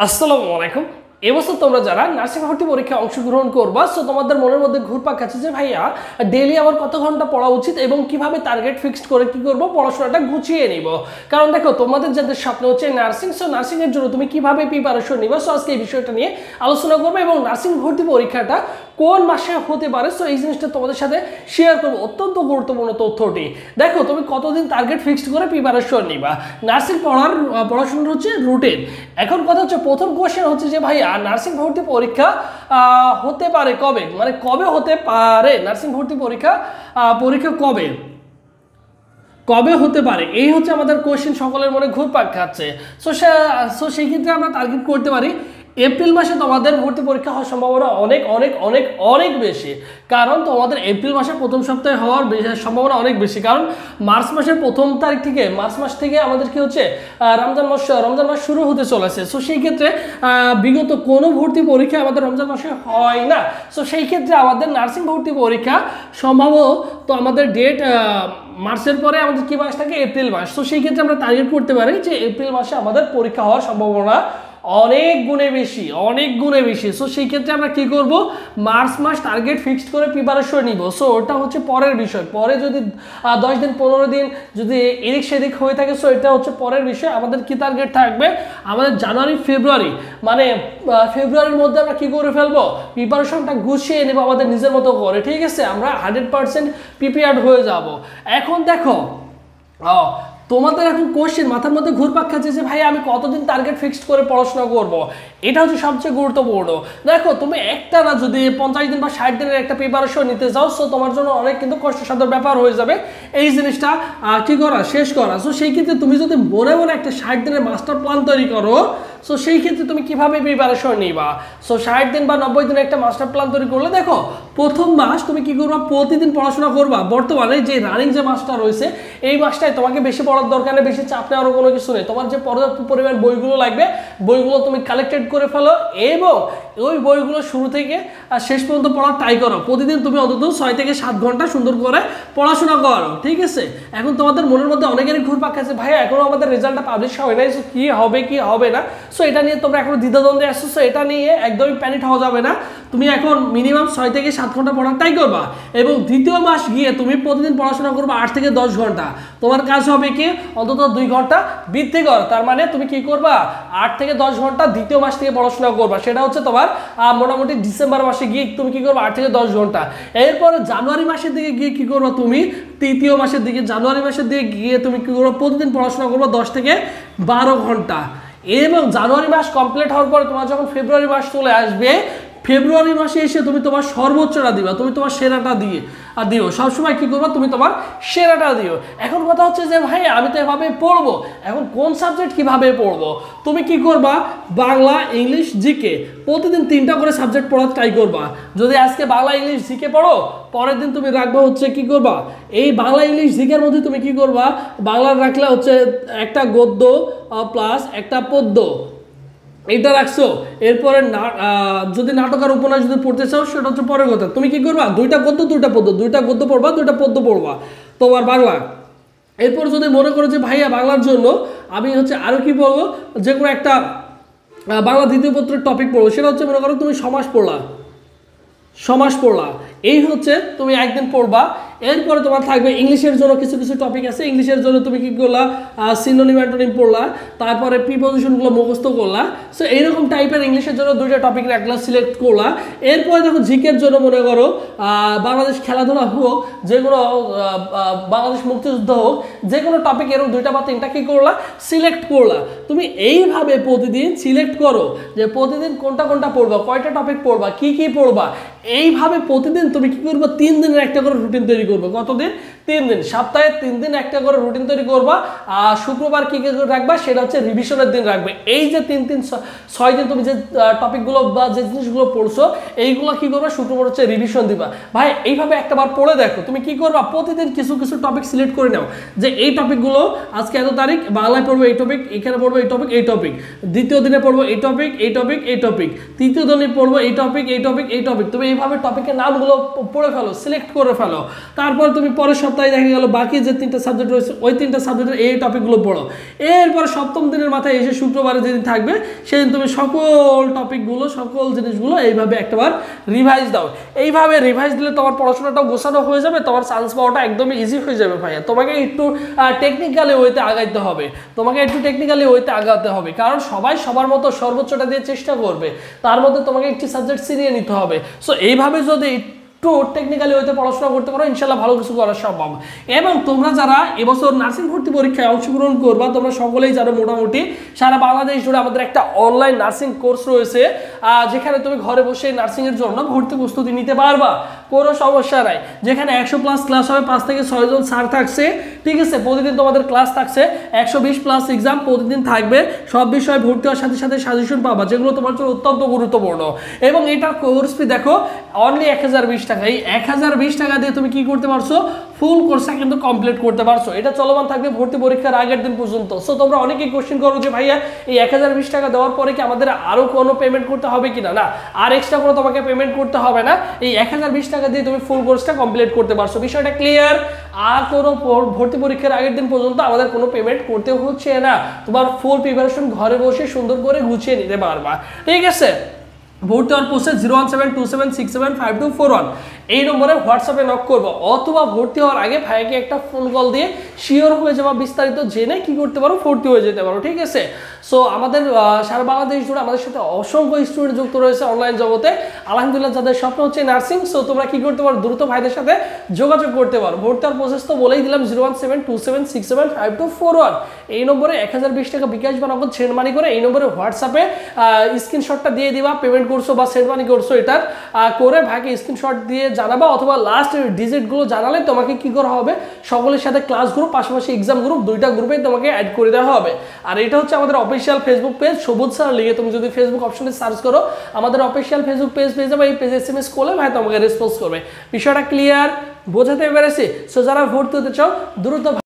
আসসালামু আলাইকুম। এবছর তোমরা যারা নার্সিং ভর্তি পরীক্ষায় অংশগ্রহণ করবা, সো তোমাদের মনের মধ্যে ঘুরপাক খাচ্ছে যে ভাইয়া ডেইলি আমার কত ঘন্টা পড়া উচিত এবং কিভাবে টার্গেট ফিক্সড করে কি করব, পড়াশোনাটা গুছিয়ে নিব। কারণ দেখো, তোমাদের যাদের স্বপ্ন হচ্ছে নার্সিং, সো নার্সিং এর জন্য তুমি কিভাবে প্রিপারেশন নিবা, সো আজকে এই বিষয়টা নিয়ে আলোচনা করবো এবং নার্সিং ভর্তি পরীক্ষাটা কোন মাসে হতে পারে, সো এই জিনিসটা তোমাদের সাথে শেয়ার করবো। অত্যন্ত গুরুত্বপূর্ণ তথ্যটি। দেখো, তুমি কতদিন টার্গেট ফিক্সড করে প্রিপারেশন নিবা। নার্সিং পড়াশোনার হচ্ছে রুটিন। এখন কথা হচ্ছে, প্রথম কোয়েশ্চেন হচ্ছে যে ভাইয়া নার্সিং ভর্তি পরীক্ষা হতে পারে কবে, মানে কবে হতে পারে নার্সিং ভর্তি পরীক্ষা কবে কবে হতে পারে, এই হচ্ছে আমাদের কোয়েশ্চেন। সকলের মনে ঘুরপাক খাচ্ছে। সো সেই ক্ষেত্রে আমরা টার্গেট করতে পারি এপ্রিল মাসে তোমাদের ভর্তি পরীক্ষা হওয়ার সম্ভাবনা অনেক অনেক অনেক অনেক বেশি। কারণ তোমাদের এপ্রিল মাসে প্রথম সপ্তাহে হওয়ার সম্ভাবনা অনেক বেশি, কারণ মার্চ মাসের প্রথম তারিখ থেকে, মার্চ মাস থেকে আমাদের কি হচ্ছে রমজান মাস শুরু হতে চলেছে। সো সেই ক্ষেত্রে বিগত কোনো ভর্তি পরীক্ষা আমাদের রমজান মাসে হয় না। সো সেই ক্ষেত্রে আমাদের নার্সিং ভর্তি পরীক্ষা সম্ভবত আমাদের ডেট মার্চের পরে আমাদের কি মাস থাকে, এপ্রিল মাস। তো সেই ক্ষেত্রে আমরা টার্গেট করতে পারি যে এপ্রিল মাসে আমাদের পরীক্ষা হওয়ার সম্ভাবনা অনেক গুণে বেশি। সো সেই ক্ষেত্রে আমরা কি করব, মার্চ মাস টার্গেট ফিক্সড করে প্রিপারেশন নিব। সো ওটা হচ্ছে পরের বিষয়। পরে যদি 10 দিন 15 দিন যদি এদিক সেদিক হয়ে থাকে, সো এটা হচ্ছে পরের বিষয়। আমাদের কি টার্গেট থাকবে, আমাদের জানুয়ারি ফেব্রুয়ারি, মানে ফেব্রুয়ারির মধ্যে আমরা কি করে ফেলবো, প্রিপারেশনটা গুছিয়ে নেব আমাদের নিজের মতো করে। ঠিক আছে, আমরা 100% প্রিপেয়ার্ড হয়ে যাব। এখন দেখো, তোমাদের এখন কোশ্চেন মাথার মধ্যে ঘুরপাক খাচ্ছে যে ভাই আমি কতদিন টার্গেট ফিক্সড করে পড়াশোনা করব। এটা হচ্ছে সবচেয়ে গুরুত্বপূর্ণ। দেখো, তুমি একটা না, যদি 50 দিন বা 60 দিনের একটা প্রিপারেশন নিতে যাও, সো তোমার জন্য অনেক কিন্তু কষ্টসাধ্য ব্যাপার হয়ে যাবে এই জিনিসটা কি করা, শেষ করা। সো সেই ক্ষেত্রে তুমি যদি মনে মনে একটা 60 দিনের মাস্টার প্ল্যান তৈরি করো, সো সেই ক্ষেত্রে তুমি কিভাবে প্রিপারেশন নিবা। সো 60 দিন বা 90 দিনের একটা মাস্টার প্ল্যান তৈরি করলে, দেখো প্রথম মাস তুমি কি করবা, প্রতিদিন পড়াশোনা করবা। বর্তমানে যে রানিং যে মাসটা রয়েছে, এই মাসটায় তোমাকে বেশি পড়ার দরকার নেই, বেশি চাপ নেওয়ার কোনো কিছু নেই। তোমার যে পর্যাপ্ত পরিমাণ বইগুলো লাগবে, বইগুলো তুমি কালেক্টেড করে ফেলো এবং ওই বইগুলো শুরু থেকে শেষ পর্যন্ত পড়ার ট্রাই করো। প্রতিদিন তুমি অন্তত 6 থেকে 7 ঘন্টা সুন্দর করে পড়াশোনা করো। ঠিক আছে, এখন তোমাদের মনের মধ্যে অনেকেরই ঘুরপাক খাচ্ছে, ভাইয়া এখনো আমাদের রেজাল্টটা পাবলিশ হয় নাই, সো কি হবে কি হবে না। সো এটা নিয়ে তোমরা এখন দ্বিধাদ্বন্দ্বে আসছো। সো এটা নিয়ে একদমই প্যানিক হওয়া যাবে না। তুমি এখন মিনিমাম 6 থেকে 7 ঘন্টা পড়ার ট্রাই করবা এবং দ্বিতীয় মাস গিয়ে তুমি প্রতিদিন পড়াশোনা করবা 8 থেকে 10 ঘন্টা। তোমার কাজ হবে কি, অন্তত 2 ঘন্টা বৃদ্ধি কর। তার মানে তুমি কি করবা, 8 থেকে 10 ঘন্টা দ্বিতীয় মাস থেকে পড়াশোনা করবা। সেটা হচ্ছে তোমার মোটামুটি ডিসেম্বর মাসে গিয়ে তুমি কি করবা, 8 থেকে 10 ঘন্টা। এরপরে জানুয়ারি মাসের দিকে গিয়ে কি করবা, তুমি তৃতীয় মাসের দিকে, জানুয়ারি মাসের দিকে গিয়ে তুমি কি করবা, প্রতিদিন পড়াশোনা করবা 10 থেকে 12 ঘন্টা। এবং জানুয়ারি মাস কমপ্লিট হওয়ার পরে তোমার যখন ফেব্রুয়ারি মাস চলে আসবে, ফেব্রুয়ারি মাসে এসে তুমি তোমার সর্বোচ্চটা দিবা, তুমি তোমার সেরাটা দিও। সবসময় কি করবা, তুমি তোমার সেরাটা দিও। এখন কথা হচ্ছে যে ভাই আমি তো এভাবে পড়বো, এখন কোন সাবজেক্ট কিভাবে পড়বো। তুমি কি করবা, বাংলা, ইংলিশ, জিকে প্রতিদিন 3টা করে সাবজেক্ট পড়ার ট্রাই করবা। যদি আজকে বাংলা, ইংলিশ, জিকে পড়ো, পরের দিন তুমি রাখবা হচ্ছে কি করবা, এই বাংলা, ইংলিশ, জিকের মধ্যে তুমি কি করবা, বাংলার রাখলে হচ্ছে একটা গদ্য প্লাস একটা পদ্য, এটা রাখছো। এরপরে যদি নাটক আর উপন্যাস যদি পড়তে চাও, সেটা হচ্ছে পরের কথা। তুমি কি করবা, 2টা গদ্য 2টা পদ্য, 2টা গদ্য পড়বা 2টা পদ্য পড়বা তোমার বাংলা। এরপর যদি মনে করো যে ভাইয়া বাংলার জন্য আমি হচ্ছে আরও কি পড়বো, যে কোনো একটা বাংলা দ্বিতীয় পত্রের টপিক পড়বো, সেটা হচ্ছে মনে করো তুমি সমাস পড়লা, এই হচ্ছে তুমি একদিন পড়বা। এরপরে তোমার থাকবে ইংলিশের জন্য কিছু কিছু টপিক আছে, ইংলিশের জন্য তুমি কি করলা, সিনোনিম অ্যান্টোনিম পড়লা, তারপরে প্রিপোজিশনগুলো মুখস্থ করলা। সো এইরকম টাইপের ইংলিশের জন্য 2টা টপিক রাখলা, সিলেক্ট করলা। এরপরে দেখো জিকের জন্য মনে করো বাংলাদেশ খেলাধুলা হোক, যে কোনো বাংলাদেশ মুক্তিযুদ্ধ হোক, যে কোনো টপিক এরকম 2টা বা 3টা কি করলা, সিলেক্ট করলা। তুমি এইভাবে প্রতিদিন সিলেক্ট করো যে প্রতিদিন কোনটা কোনটা পড়বা, কয়টা টপিক পড়বা, কি কি পড়বা। এইভাবে প্রতিদিন তুমি কি করবা, 3 দিনের একটা করে রুটিন তৈরি করবে। কতদিন, 3 দিন, সপ্তাহে 3 দিন একটা করে রুটিন তৈরি করবা। আর শুক্রবার কি রাখবা, সেটা হচ্ছে রিভিশনের দিন রাখবে। এই যে 6 দিন তুমি যে টপিকগুলো বা যে জিনিসগুলো পড়ছো, এইগুলো কি করবা, শুক্রবার হচ্ছে রিভিশন দিবা। ভাই এইভাবে একটাবার পড়ে দেখো, তুমি কি করবা, প্রতিদিন কিছু কিছু টপিক সিলেক্ট করে নাও যে এই টপিকগুলো আজকে এত তারিখ বাংলায় পড়বো, এই টপিক এখানে পড়বো, এই টপিক দ্বিতীয় দিনে পড়বো, এই টপিক তৃতীয় দিনে পড়বো, এই টপিক। তুমি এইভাবে টপিকের নামগুলো পড়ে ফেলো, সিলেক্ট করে ফেলো। তারপর তুমি পরের সপ্তাহে দেখা গেল বাকি যে 3টা সাবজেক্ট রয়েছে ওই 3টা সাবজেক্টের এই টপিকগুলো পড়ো। এরপর সপ্তম দিনের মাথায় এসে শুক্রবারে যেদিন থাকবে সেদিন তুমি সকল টপিকগুলো সকল জিনিসগুলো এইভাবে একটাবার রিভাইজ দাও। এইভাবে রিভাইজ দিলে তোমার পড়াশোনাটাও গোছানো হয়ে যাবে, তোমার চান্স পাওয়াটা একদমই ইজি হয়ে যাবে ভাইয়া। তোমাকে একটু টেকনিক্যালি ওয়েতে আগাইতে হবে, আগাতে হবে, কারণ সবাই সবার মতো সর্বোচ্চটা দিয়ে চেষ্টা করবে, তার মধ্যে তোমাকে একটি সাবজেক্ট ছিনিয়ে নিতে হবে। সো এইভাবে যদি একটু টেকনিক্যালি হইতে পড়াশোনা করতে পারো ইনশাল্লাহ ভালো কিছু করা সম্ভব। এবং তোমরা যারা এবছর নার্সিং ভর্তি পরীক্ষায় অংশগ্রহণ করবা তোমরা সকলেই জানো মোটামুটি সারা বাংলাদেশ জুড়ে আমাদের একটা অনলাইন নার্সিং কোর্স রয়েছে, যেখানে তুমি ঘরে বসে নার্সিং এর জন্য ভর্তি প্রস্তুতি নিতে পারবা, কোনো সমস্যা নাই। যেখানে 100+ ক্লাস হবে, 5 থেকে 6 জন স্যার থাকছে, ঠিক আছে। প্রতিদিন তোমাদের ক্লাস থাকছে, 120+ এক্সাম প্রতিদিন থাকবে। সব বিষয়ে ভর্তি হওয়ার সাথে সাথে সাজেশন পাবা, যেগুলো তোমার জন্য অত্যন্ত গুরুত্বপূর্ণ। এবং এটা কোর্স ফি দেখো অনলি 1020 টাকা। এই 1020 টাকা দিয়ে তুমি কি করতে পারছো, ফুল কোর্সটা কিন্তু কমপ্লিট করতে পারছো। এটা চলমান থাকবে ভর্তি পরীক্ষার আগের দিন পর্যন্ত। সো তোমরা অনেকেই কোশ্চেন করো যে ভাইয়া এই 1020 টাকা দেওয়ার পরে কি আমাদের আরো কোনো পেমেন্ট করতে হবে কিনা? না, আর এক্সট্রা কোনো তোমাকে পেমেন্ট করতে হবে না। এই 1020 টাকা দিয়ে তুমি ফুল কোর্সটা কমপ্লিট করতে পারছো। বিষয়টা ক্লিয়ার? আর কোনো ভর্তি পরীক্ষার আগের দিন পর্যন্ত আমাদের কোনো পেমেন্ট করতে হচ্ছে না, তোমার ফুল প্রিপারেশন ঘরে বসে সুন্দর করে গুছিয়ে নিতে পারবা, ঠিক আছে। ভর্তি হওয়ার প্রসেস 01727675241 এই নম্বরে হোয়াটসঅ্যাপে নক করবো, অথবা ভর্তি হওয়ার আগে ভাইকে একটা ফোন কল দিয়ে শিওর হয়ে যাওয়া, বিস্তারিত জেনে কি করতে পারো, ভর্তি হয়ে যেতে পারো, ঠিক আছে। সো আমাদের সারা বাংলাদেশ জুড়ে আমাদের সাথে অসংখ্য স্টুডেন্ট যুক্ত রয়েছে অনলাইন জগতে, আলহামদুলিল্লাহ। যাদের স্বপ্ন হচ্ছে নার্সিং, সো তোমরা কি করতে পারো, দ্রুত ভাইদের সাথে যোগাযোগ করতে পারো। ভর্তি হওয়ার প্রসেস তো বলেই দিলাম, 01727675241 এই নম্বরে 1020 টাকা বিকাশ বা নগদ সেন্ড মানি করে এই নম্বরে হোয়াটসঅ্যাপে স্ক্রিনশটটা দিয়ে দিবা, পেমেন্ট করছো বা সেন্ড মানি করছো, এটার করে ভাইকে স্ক্রিনশট দিয়ে জানাবা, অথবা লাস্ট ডিজিটগুলো জানালে তোমাকে কি করা হবে, সকলের সাথে ক্লাস গ্রুপ পাশাপাশি এক্সাম গ্রুপ, দুইটা গ্রুপে তোমাকে অ্যাড করে দেওয়া হবে। আর এটা হচ্ছে আমাদের অফিসিয়াল ফেসবুক পেজ সবুজ স্যার লিখে তুমি যদি ফেসবুক অপশনে সার্চ করো আমাদের অফিসিয়াল ফেসবুক পেজ পেয়ে যাবে। এই পেজে SMS করলে ভাই তোমাকে রেসপন্স করবে। বিষয়টা ক্লিয়ার? বোঝাতে পেরেছি? সো যারা ভর্তি হতে চাও দ্রুত